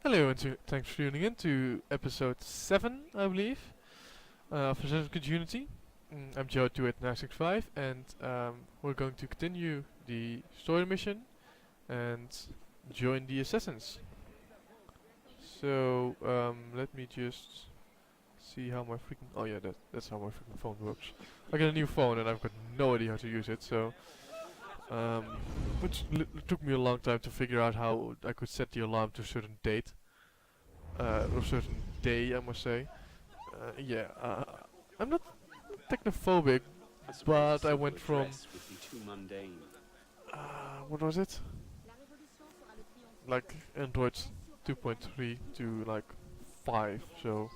Hello and thanks for tuning in to episode 7, I believe, of Assassin's Creed Unity. I'm Joe28965 and we're going to continue the story mission and join the assassins. So let me just see how my freaking... Oh yeah, that's how my freaking phone works. I got a new phone and I've got no idea how to use it, so... which took me a long time to figure out how I could set the alarm to a certain date. Or a certain day, I must say. I'm not technophobic, but I went from what was it? Like Android 2.3 to like 5, so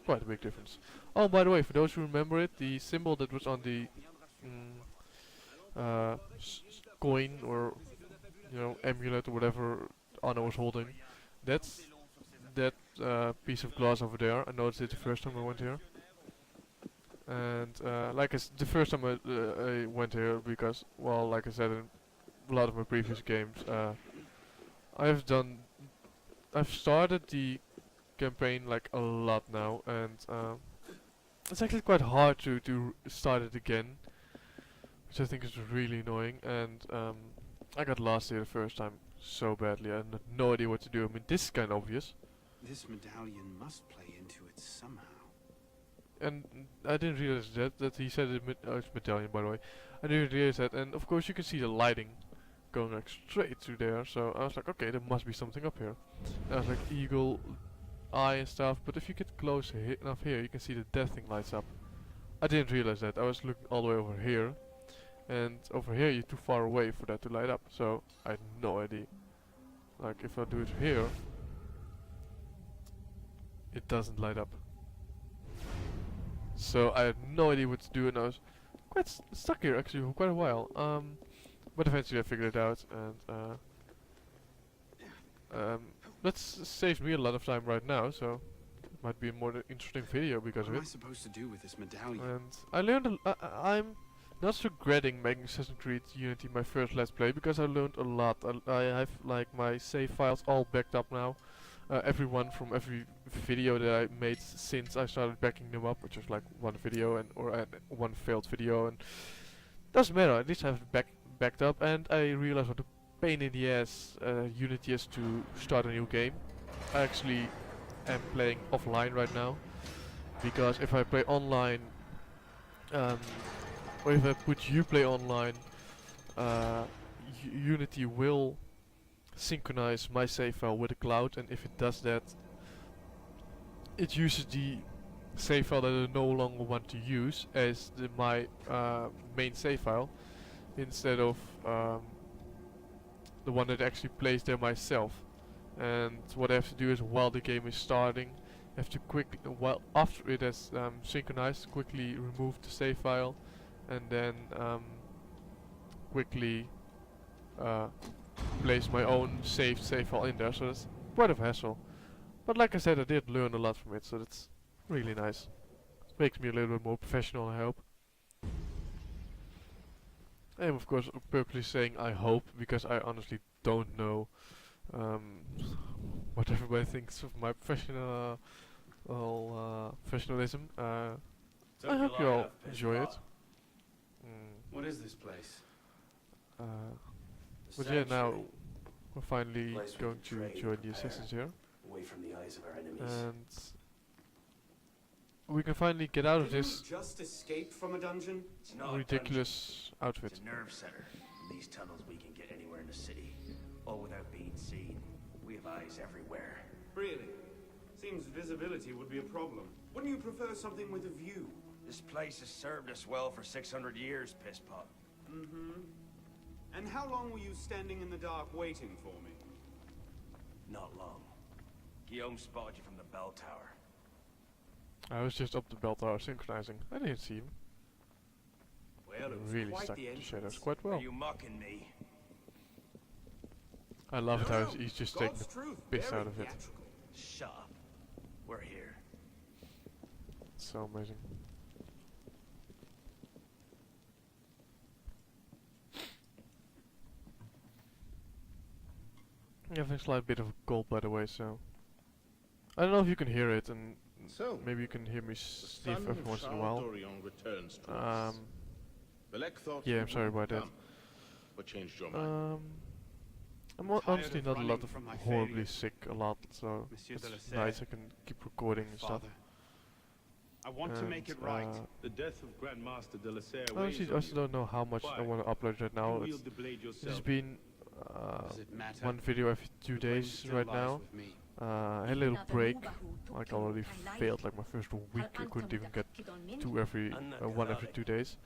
quite a big difference. Oh, by the way, for those who remember it, the symbol that was on the coin or amulet or whatever Arno was holding, that's that piece of glass over there. I noticed it the first time I went here. And the first time I went here because, well, like I said in a lot of my previous games, I've started the campaign like a lot now, and it's actually quite hard to start it again, which I think is really annoying. And I got lost here the first time so badly. I had no idea what to do. I mean, this is kind of obvious. This medallion must play into it somehow. And I didn't realize that he said it's medallion, by the way. I didn't realize that, and of course you can see the lighting going like straight through there. So I was like, okay, there must be something up here. And I was like eagle eye and stuff, but if you get close enough here, you can see the death thing lights up. I didn't realize that. I was looking all the way over here, and over here you're too far away for that to light up. So I had no idea. Like if I do it here, it doesn't light up. So I had no idea what to do, and I was quite stuck here actually for quite a while. But eventually I figured it out, and that's saved me a lot of time right now. So it might be a more interesting video because What of am I it. supposed to do with this medallion? And I learned. I'm not regretting making Assassin's Creed Unity my first Let's Play because I learned a lot. I have like my save files all backed up now. Everyone from every video that I made since I started backing them up, which was like one video and one failed video, and doesn't matter. At least I have it backed up, and I realized what a pain in the ass Unity is to start a new game. I actually am playing offline right now because if I play online, or if I put Uplay online, Unity will synchronize my save file with the cloud, and if it does that, it uses the save file that I no longer want to use as my main save file instead of the one that actually plays there myself. And what I have to do is, while the game is starting, I have to quickly, while after it has synchronized, quickly remove the save file and then quickly place my own saved save file in there, so that's quite a hassle. But like I said, I did learn a lot from it, so that's really nice. It makes me a little bit more professional, I hope. I'm of course purposely saying I hope, because I honestly don't know what everybody thinks of my professionalism. I hope you all enjoy it. What is this place? But yeah, now we're finally going to join the assassins here, away from the eyes of our enemies. and we can finally get out of this Just escaped from a dungeon? It's not ridiculous a outfit. dungeon. It's a nerve center. In these tunnels we can get anywhere in the city, all without being seen. We have eyes everywhere. Really? Seems visibility would be a problem. Wouldn't you prefer something with a view? This place has served us well for 600 years, Pisspot. Mm-hmm. And how long were you standing in the dark waiting for me? Not long. Guillaume spotted you from the bell tower. I was just up the bell tower synchronizing. I didn't see him. Well, it was Really quite stuck the to entrance. shadows quite Are well. you mocking me? I love it how No, he's just taking God's the truth, piss very out of it. theatrical. Shut up. We're here. It's so amazing. Yeah, having a slight bit of a cold, by the way, so I don't know if you can hear it, and So, maybe you can hear me the sniff son every of once in a Charles while. Dorion returns to us. Belek thought Yeah, you I'm sorry wouldn't about that. come, but changed your mind. I'm Tired honestly of not a lot running of from my horribly failures, sick a lot, so Monsieur it's de la Serre. nice I can keep recording and stuff. Father, I want to make And, it right. The death of Grandmaster de la Serre honestly, I also don't know how much I Why? want to upload right now. You It's wield the blade It's yourself. been Does it matter? one video every 2 The blame days still right lies now. with me. I had a little break. Like I already failed like my first week. I couldn't even get one every 2 days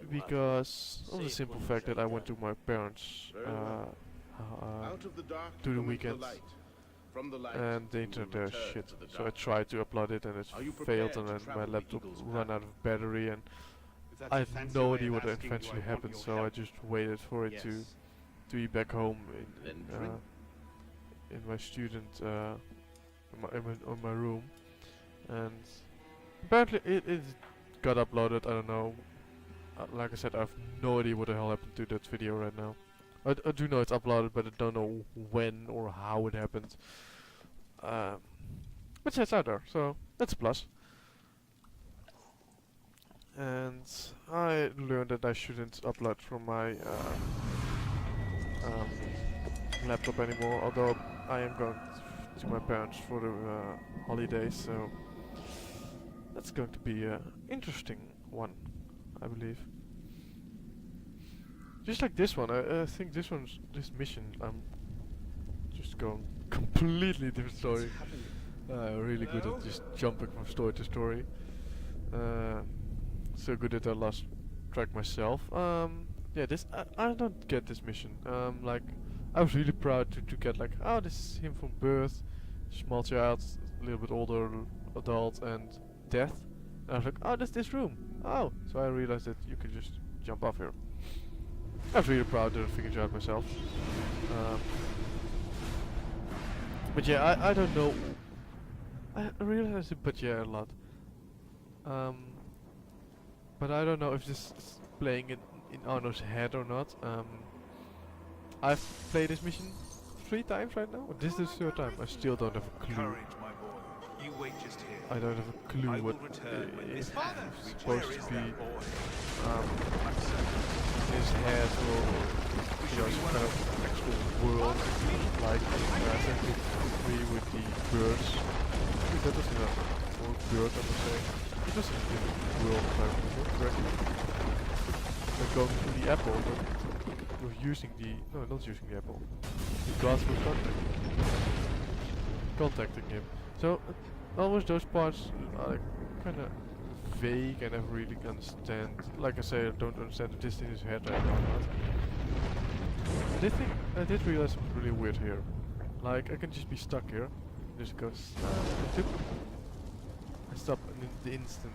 because of the simple fact that I went to my parents Very well. Out of the dark to the cometh weekends, light. From the light and the we will internet return shit. to the So I dark. tried to upload it and it Are you failed, prepared and to then travel my the laptop Eagle's ran path? out of battery, and If that's I a had fancy no way idea of what asking, do I eventually want happened. your So I help? just waited for it Yes. to be back home Then drink. in my student on my room, and apparently it got uploaded. I don't know. Like I said, I have no idea what the hell happened to that video right now. I do know it's uploaded, but I don't know when or how it happened. But yeah, it's out there, so that's a plus. And I learned that I shouldn't upload from my laptop anymore, although I am going to my parents for the holidays, so that's going to be an interesting one, I believe. Just like this one, I think this mission, I'm just going completely different story. Really good at just jumping from story to story. So good that I lost track myself. Yeah, this I don't get this mission. Like I was really proud to get like, oh, this is him from birth, small child, a little bit older adult, and death. And I was like, oh, that's this room. Oh, so I realized that you can just jump off here. I was really proud that I figured it out myself. But yeah, I don't know. I realized it, but yeah, a lot. But I don't know if this is playing in Arno's head or not. I've played this mission 3 times right now. This is the 3rd time. I still don't have a clue. Courage, my boy. You wait just here. I don't have a clue I will what return when it's this father supposed Where is to be. that boy? His head or some kind of actual world, like Assassin's Creed with the birds. I think that was in a or bird, I would say. It was in a different world, if I remember correctly. They're going to the apple, but we're using the not using the apple. The gods were contacting him. So almost those parts are kind of vague. I never really understand. Like I say, I don't understand if this thing is head right now or not. I did realize something really weird here. Like I can just be stuck here. Just goes. I stop in the instant.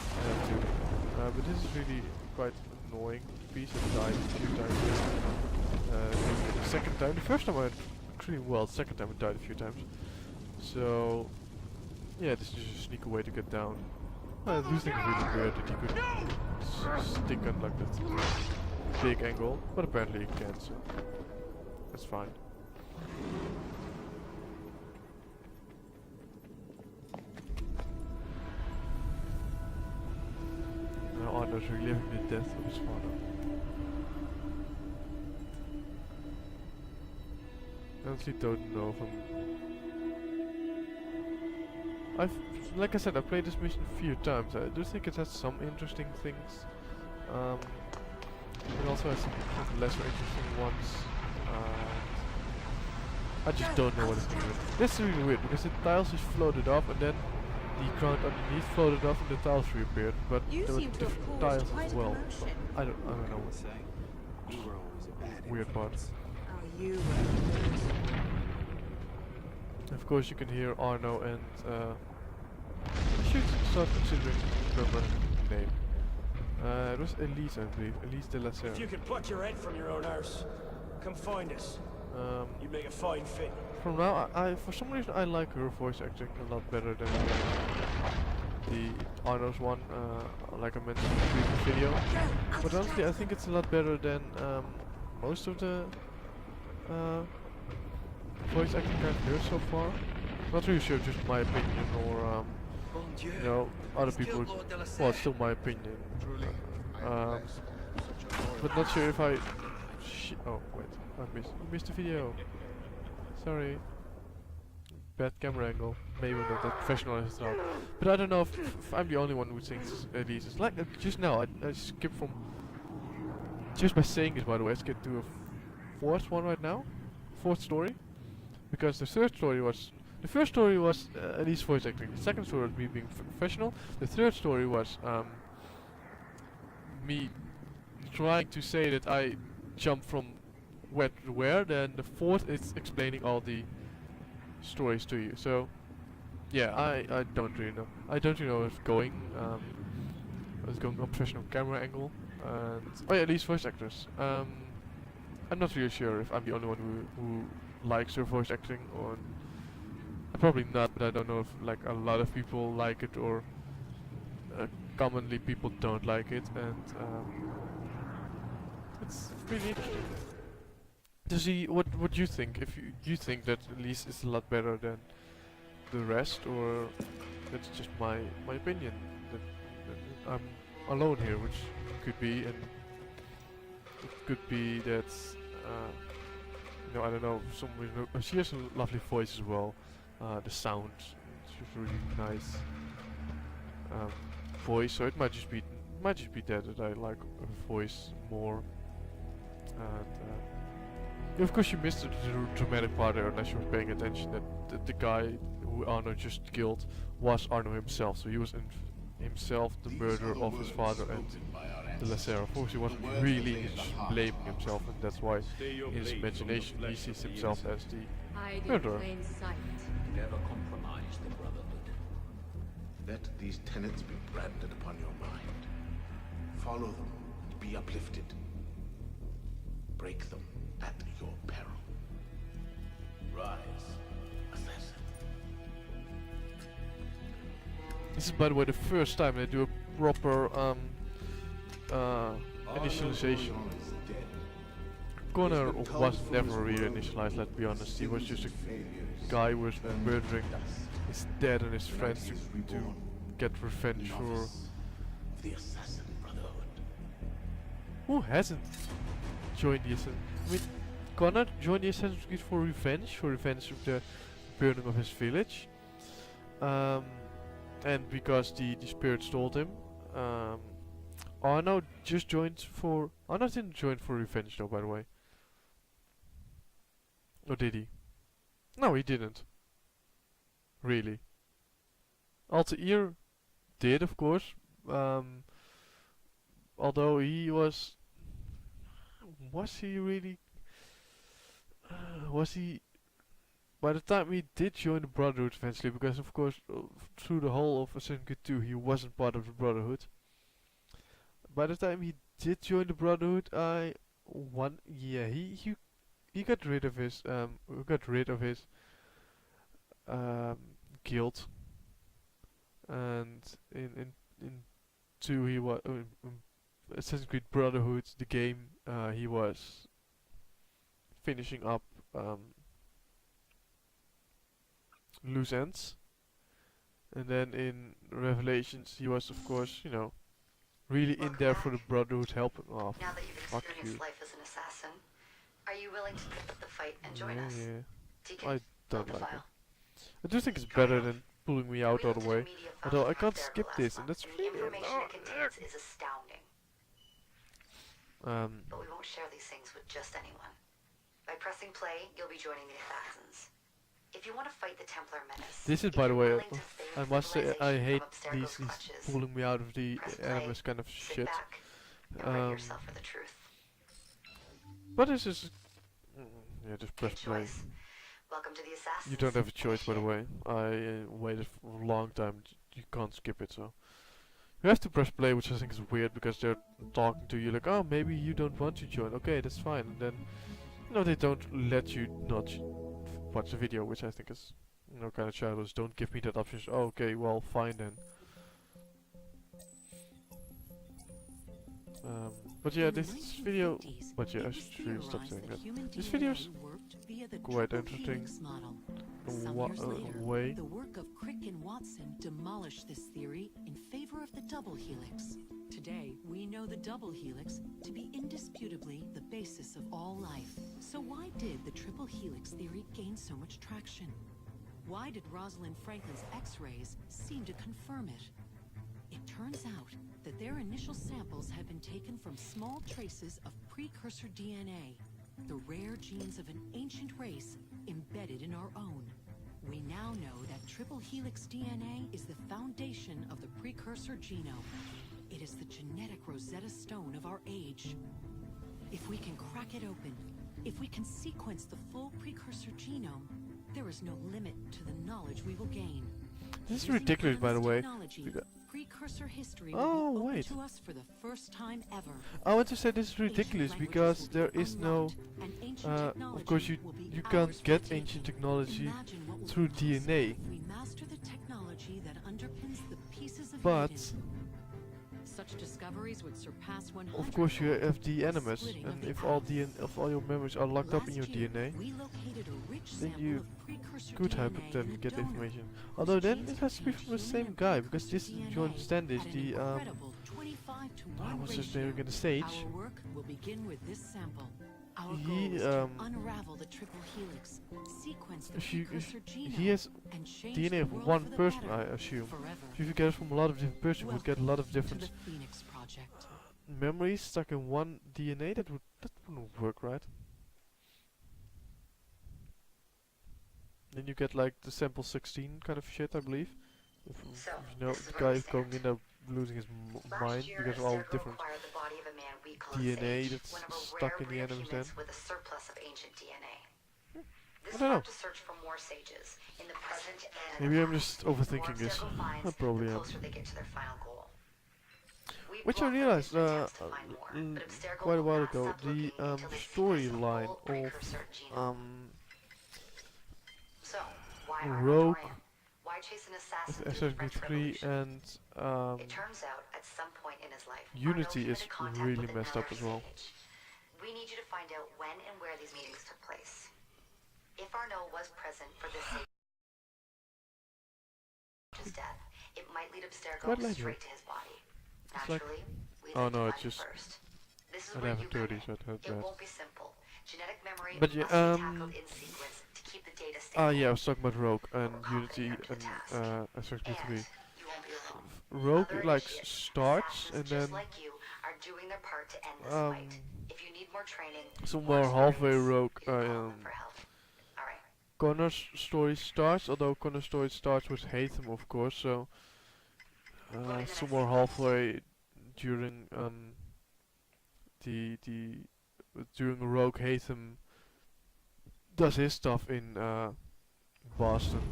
I have to. But this is really quite annoying piece. I died a few times here. The second time. The first time I did pretty well. The second time I died a few times. So yeah, this is just a sneak way to get down. I do think it's really weird that you could stick on like that big angle, but apparently you can't, so that's fine. Now Arno's reliving the death of his father. I honestly don't know if like I said, I played this mission a few times. I do think it has some interesting things. It also has some lesser interesting ones. I just don't know what it's doing. This is really weird because the tiles just floated off and then the ground underneath floated off and the tiles reappeared. But You there were seem to have different caused tiles quite as a well. commotion. I don't know what Say, we were always a bad weird part. influence. Oh, you were. Of course you can hear Arno and I should start considering the permanent name. It was Elise, I believe. Elise de la Serre. If you could pluck your head from your own arse, come find us. You'd make a fine fit. From now, I for some reason I like her voice acting a lot better than the Arno's one, like I mentioned in the previous video. But honestly, I think it's a lot better than most of the voice acting I've heard so far. Not really sure, just my opinion, or you know, other people. Well, it's still my opinion. But not sure if I. Oh wait, I missed the video. Sorry. Bad camera angle. Maybe not that professional as it's not. But I don't know if I'm the only one who thinks these. It's like just now. I skipped from. Just by saying this, by the way, I skipped to a fourth one right now. Fourth story. Because the third story was. The first story was at least voice acting. The second story was me being professional. The third story was me trying to say that I jumped from where to where. Then the fourth is explaining all the stories to you. So yeah, I don't really know. I don't really know where it's going. It's going on professional camera angle, and oh yeah, these voice actors. I'm not really sure if I'm the only one who likes their voice acting, or probably not. But I don't know if like a lot of people like it, or commonly people don't like it, and it's really interesting to see what you think. If you think that Elise is a lot better than the rest, or that's just my opinion. That I'm alone here, which could be, and it could be that you know, I don't know. She has a lovely voice as well. The sound, she's really nice voice. So it might just be that I like her voice more. And of course, you missed the dramatic part there, unless you were paying attention. That the guy who Arno just killed was Arno himself. So he was himself the murderer of his father and the Lacera. Of course, he wasn't really just blaming himself, and that's why in his imagination he sees himself as the murderer. Never compromise the Brotherhood. Let these tenets be branded upon your mind. Follow them and be uplifted. Break them at your peril. Rise, assassin. This is, by the way, the first time they do a proper initialization. Connor was never really initialized, let's be honest. He was just a guy who was murdering his dad and his friends to get revenge for... The Assassin Brotherhood. Who hasn't joined the Assassin? I mean, Connor joined the Assassin's Creed for revenge of the burning of his village. And because the spirits told him. Arno just joined for... Arno didn't join for revenge though, by the way. Or did he? No, he didn't. Really. Altair did, of course. Although he was... Was he really... was he... By the time he did join the Brotherhood eventually, because of course through the whole of Assassin's Creed 2 he wasn't part of the Brotherhood. By the time he did join the Brotherhood, he got rid of his guild, and in 2 he was Assassin's Creed Brotherhood, the game, he was finishing up loose ends, and then in Revelations he was, of course, you know, really in there for the Brotherhood, helping off. Now that you've Fuck experienced you. life as an assassin, are you willing to pick up the fight and join us? Yeah. Deacon, I don't build the like it. file. I do think it's better than pulling me out all the way. Media Although I found can't there skip last this, and month, that's and the really information it contains is astounding. But we won't share these things with just anyone. By pressing play, you'll be joining the assassins. If you want to fight the Templar menace, This is, if by the you're way, willing to save I must say, I civilization hate from Abstergo's these clutches, pulling me out of the press play, enemies kind of sit shit. back, and brace yourself for the truth. But this is... yeah, just Good press play. choice. Welcome to the assassins. You don't have a choice, by the way. I waited for a long time. You can't skip it, so... You have to press play, which I think is weird, because they're talking to you like, oh, maybe you don't want to join. Okay, that's fine. And then, you know, they don't let you not watch the video, which I think is, you know, kind of childish. Don't give me that option. Oh, okay, well, fine then. But yeah, this video... But yeah, I should really stop saying that. This video's developed via the quite triple interesting helix model. Some years later, way. the work of Crick and Watson demolished this theory in favor of the double helix. Today, we know the double helix to be indisputably the basis of all life. So why did the triple helix theory gain so much traction? Why did Rosalind Franklin's X-rays seem to confirm it? It turns out that their initial samples had been taken from small traces of precursor DNA, the rare genes of an ancient race embedded in our own. We now know that triple helix DNA is the foundation of the precursor genome. It is the genetic Rosetta Stone of our age. If we can crack it open, if we can sequence the full precursor genome, there is no limit to the knowledge we will gain. This is ridiculous, by the way. Precursor history Oh, will be open wait. to us for the first time ever. I want to say this is ridiculous because there is no. Of course, you can't get ancient technology through DNA. We master the technology that underpins the pieces of But Eden. Such discoveries would surpass 100 of course, you have DNMS, and if all your memories are locked up in your DNA, then you could have then get information. Although then it has to be from the same guy, because this John Standish, the what's his name again, the Sage. Our work will begin with this sample. Our He goal is to unravel the triple helix, sequence the precursor genome, he has and change DNA the of world one for the person, better I assume. forever. So if you get it from a lot of different persons, you would get a lot of Welcome to different the Phoenix Project. memories stuck in one DNA. That wouldn't work, right? Then you get like the sample 16 kind of shit, I believe. If you know, the guy going in there losing his mind because of all the different DNA that's stuck in the animals then. With a surplus of ancient DNA. This I don't know. led to search for more sages in the present and Maybe the I'm past. just overthinking The more this. Abstergo finds, I probably the am. closer they get to their final goal. We've Which I blocked their realized distant attempts to find more, but Abstergo quite a will while not ago, stop the looking until they sequence the storyline full of precursor genome. So, why Arno Rogue Dorian? Why chase an assassin with through the French SSB3 Revolution? and It turns out, at some point in his life, Unity Arno is came into contact really with messed up another as well. sage. We need you to find out when and where these meetings took place. If Arno was present for this sage's death, it might lead Abstergo Quite late, straight to his body. It's like- Naturally, we oh no, identified it's it just first. This is where you 11:30, come so in. I heard It that. won't be simple. Genetic memory But must yeah, be tackled in sequence to keep the data stable. yeah, I was talking about Rogue and We're Unity confident and up to the task. SSB3. And you won't be alone. Rogue Other like initiates, starts assassins and just then like you are doing their part to end this um, fight. If you need more training, somewhere more halfway experience, Rogue you can call them for help. All right. Connor's story starts, although Connor's story starts with Hatham, of course, so somewhere halfway during during Rogue, Hatham does his stuff in Boston,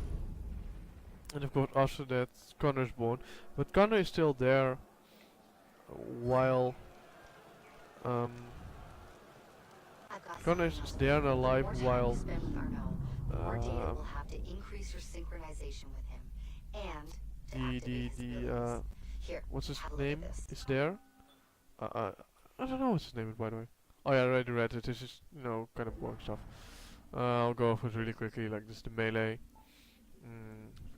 and of course after that Connor's born, but Connor is still there while Connor is there and alive while More data will have to increase your synchronization with him, and to activate his abilities. Here, what's his have a look at name this. is there. I don't know what's his name, by the way. Oh yeah, I already read it. This is, you know, kind of boring stuff. I'll go over it really quickly. Like this, is the melee.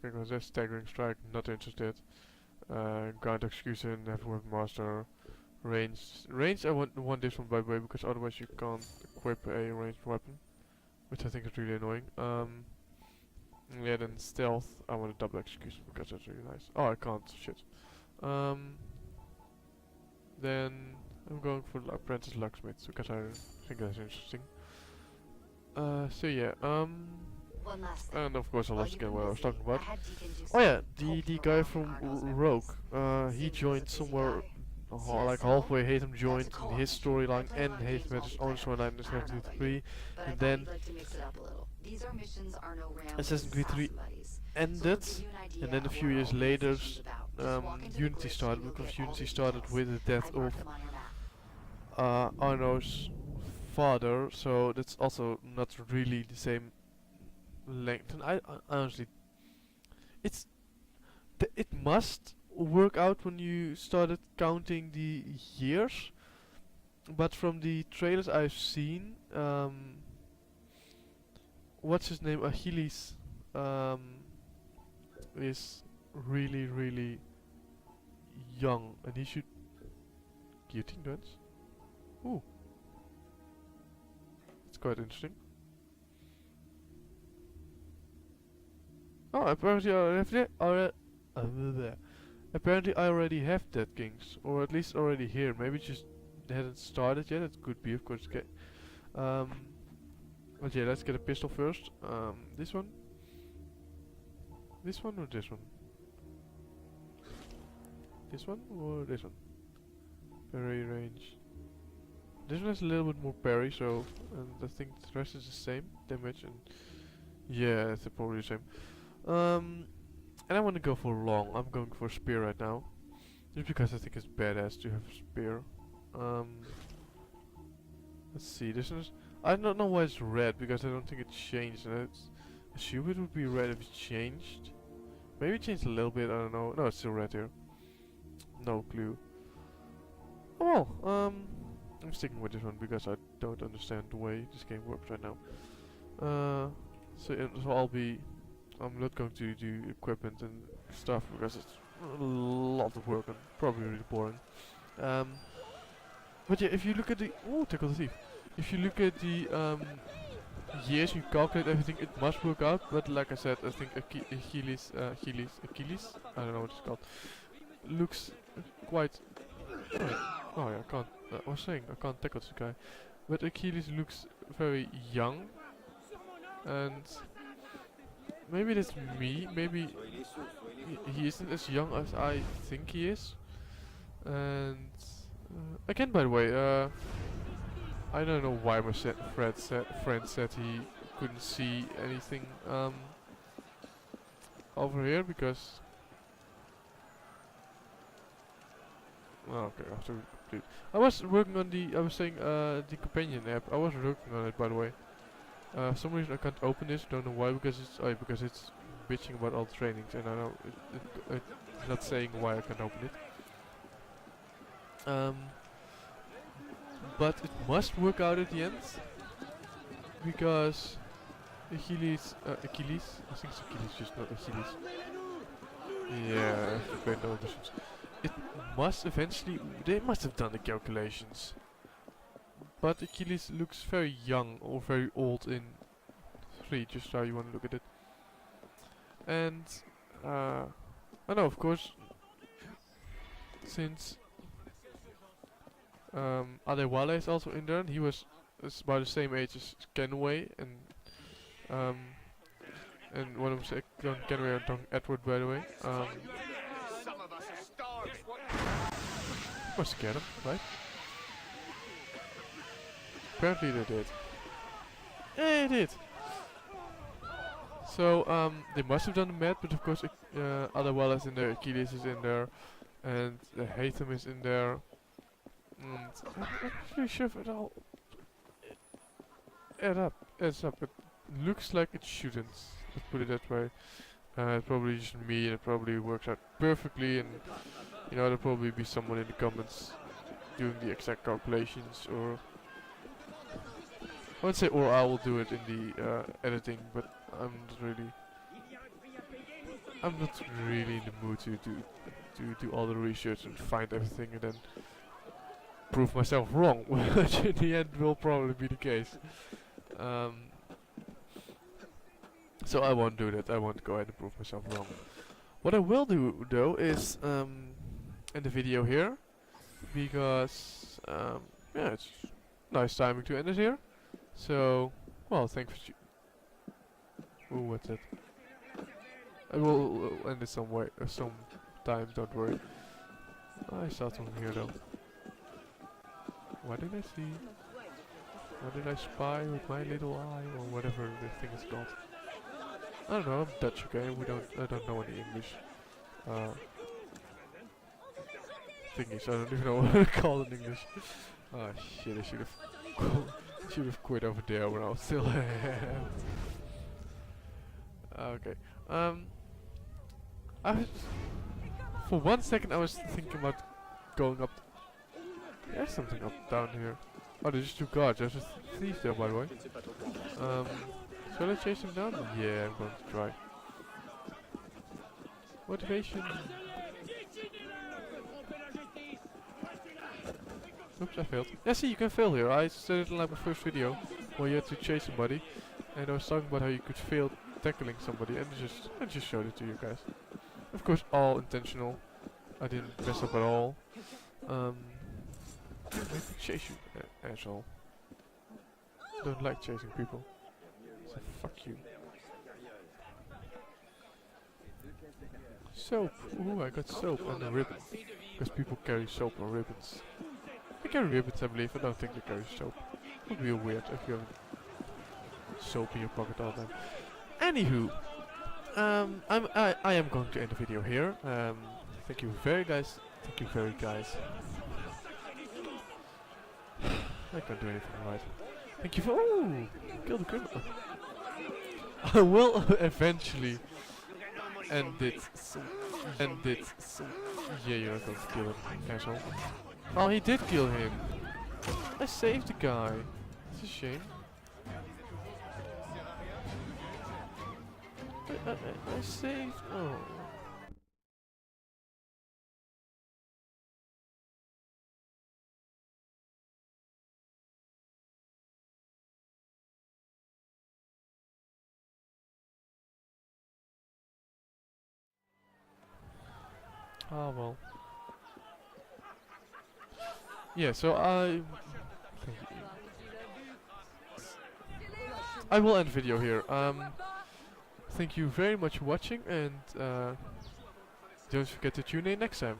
Because there's staggering strike. Not interested. Ground execution, network master, range. Range. I want this one, by the way, because otherwise you can't equip a ranged weapon, which I think is really annoying. Yeah, then stealth. I want a double execution because that's really nice. Oh, I can't. Shit. Then I'm going for apprentice locksmith because I think that's interesting. So yeah, One last thing. and of course I While lost you've again been what I was busy, talking about. I had Deacon do Oh yeah, some the poking guy around from in Arno's Rogue. memories. He Seems joined busy somewhere guy. like CSO? halfway. Hatham That's joined a in co-op. his storyline I play a and lot of games Hatham had his own multiplayer. storyline in I don't know about 73, you, but I and thought then you'd like to mix it up a little. These are missions Arno ran with Assassin's his Creed 3 assassin buddies. ended, So it'll give you an idea and then a of few what years our later organization's about. Just walk into the Unity glyphs started, and you'll because get all Unity the started details. with the death I marked of them on your map. Arno's father, so that's also not really the same length. And I honestly, it must work out when you started counting the years, but from the trailers I've seen, what's his name? Achilles is really young, and he should guillotine guns. Ooh, it's quite interesting. Oh, apparently apparently I already have Dead Kings, or at least already here. Maybe just hadn't started yet. It could be, of course. Okay. But yeah, let's get a pistol first. This one. This one or this one? This one or this one? Parry range. This one has a little bit more parry, so and I think the rest is the same damage and yeah, it's probably the same. And I want to go for long. I'm going for spear right now, just because I think it's badass to have a spear. Let's see. This is. I don't know why it's red, because I don't think it changed. And I assume it would be red if it changed. Maybe it changed a little bit. I don't know. No, it's still red here. No clue. Oh well. I'm sticking with this one because I don't understand the way this game works right now. So I'll be. I'm not going to do equipment and stuff because it's a lot of work and probably really boring. But yeah, if you look at the tackle the thief. If you look at the years, you calculate everything, it must work out. But like I said, I think Achilles, I don't know what it's called, looks quite. Oh yeah, I can't. I was saying I can't tackle this guy, but Achilles looks very young, and maybe that's me. Maybe he isn't as young as I think he is. And again, by the way, I don't know why my friend said he couldn't see anything over here, because okay, after complete. I was working on the. I was saying the companion app. I was working on it, by the way. For some reason I can't open this. Don't know why. Because it's bitching about all the trainings, and I know it's not saying why I can't open it. But it must work out at the end, because Achilles, I think it's Achilles, just not Achilles. Yeah, no difference. It must eventually, they must have done the calculations. But Achilles looks very young or very old in 3, just how you want to look at it. And I know, of course, since Adewale is also in there, and he was about the same age as Kenway, and one of them Don Kenway and Don Edward, by the way. Must get him, right? Apparently they did. Yeah, they did. So they must have done the math, but of course Adewale is in there, Achilles is in there, and Hatham is in there. And I'm not really sure if it all adds up. It looks like it shouldn't. Let's put it that way. It's probably just me, and it probably works out perfectly. And you know, there'll probably be someone in the comments doing the exact calculations, or I would say, or I will do it in the editing. But I'm not really in the mood to do all the research and find everything and then prove myself wrong, which in the end will probably be the case. So I won't do that. I won't go ahead and prove myself wrong. What I will do though is end the video here, because yeah, it's nice timing to end it here. So, well, thanks for ooh, what's that? I will end it some time. Don't worry. I saw something here though. What did I see? What did I spy with my little eye, or whatever the thing is called? I don't know. I'm Dutch, okay? I don't know any English thingies. I don't even know what to call it in English. Oh shit! I should have quit over there when I was still have. Okay. For 1 second I was thinking about going up. There's something up down here. Oh, there's just 2 guards. There's a thief there, by the way. Shall I chase him down? Yeah, I'm going to try. Motivation. Oops, I failed. Yeah, see, you can fail here. I said it in like my first video, where you had to chase somebody, and I was talking about how you could fail tackling somebody, and I just showed it to you guys. Of course, all intentional. I didn't mess up at all. Maybe chase you, asshole. Don't like chasing people. So fuck you. Soap. Ooh, I got soap and a ribbon. Because people carry soap or ribbons. They carry ribbons, I believe. I don't think they carry soap. Would be weird if you have soap in your pocket all the time. Anywho, I am going to end the video here. Thank you very guys. Thank you very guys. I can't do anything right. Thank you for kill the criminal. I will eventually end it. Yeah, you're not going to kill him, asshole. Oh, he did kill him. I saved the guy. It's a shame. I saved. Oh. Ah well. Yeah, so I will end the video here. Thank you very much for watching, and don't forget to tune in next time.